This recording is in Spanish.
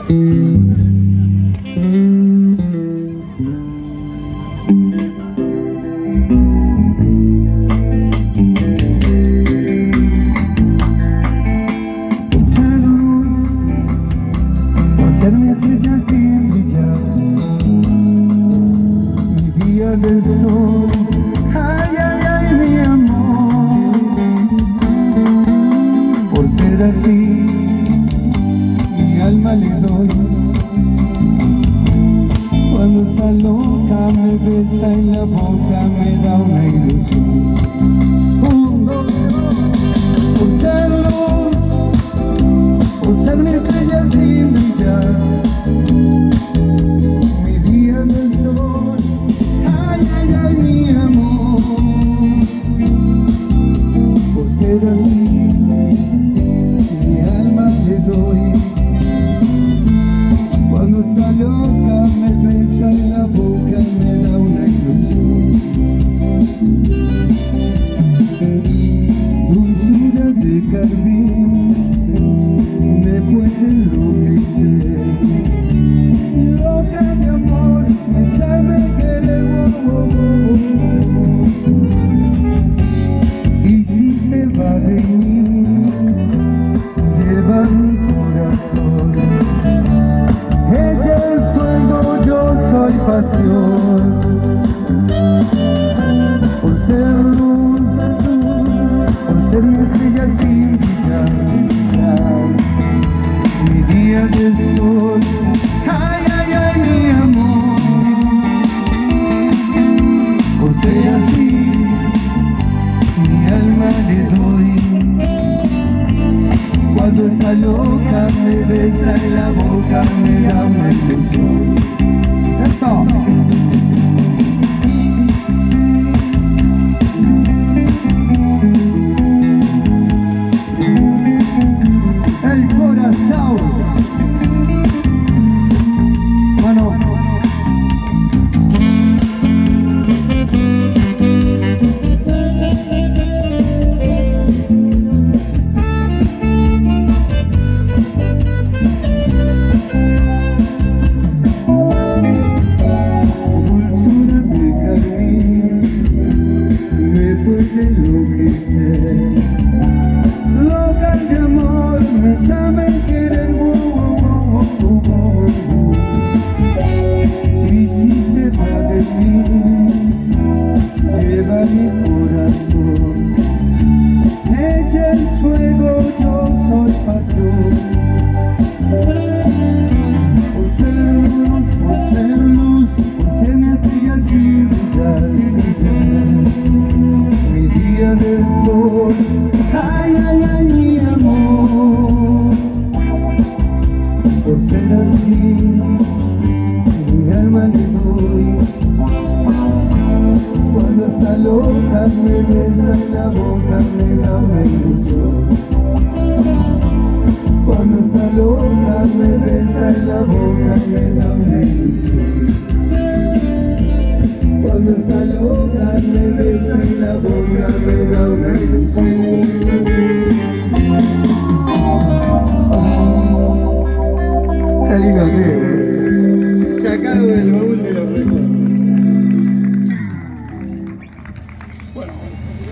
Ser mi estrella sin brillar, mi día del sol, ay, ay, ay, mi amor. Por ser así, mi alma le doy. Cuando está loca me besa en la boca, me da una ilusión. Por ser luz, por ser mi estrella sin brillar, mi día del sol, ay, ay, ay, mi amor. Por ser así, mi alma le doy. Cuando está loca me besa en la boca y me da una ilusión. Dulzura de carmín me puede enloquecer, loca de amor, me sabe querer, y si se va de mí, lleva mi corazón. Ella es fuego, yo soy pasión. Por ser luz, por ser mi estrella sin brillar, mi día del sol, ay, ay, ay, mi amor. Por ser así, mi alma le doy. Cuando está loca me besa en la boca, me da una ilusión. ¡Eso! El corazón. Bueno. Dulzura de carmín me puede enloquecer, loca de amor, me sabe querer, y si se va de mí, lleva mi corazón. Ella es fuego, yo soy pasión. Por ser luz, por ser mi estrella sin brillar, mi día del sol, ay, ay, ay, mi amor. Por ser así, mi alma le doy. Cuando está loca me besa en la boca, me da una ilusión. Cuando está loca me besa en la boca, me da una ilusión. Cuando está loca me besa en la boca, me da una ilusión. Qué lindo que se acabó el baúl.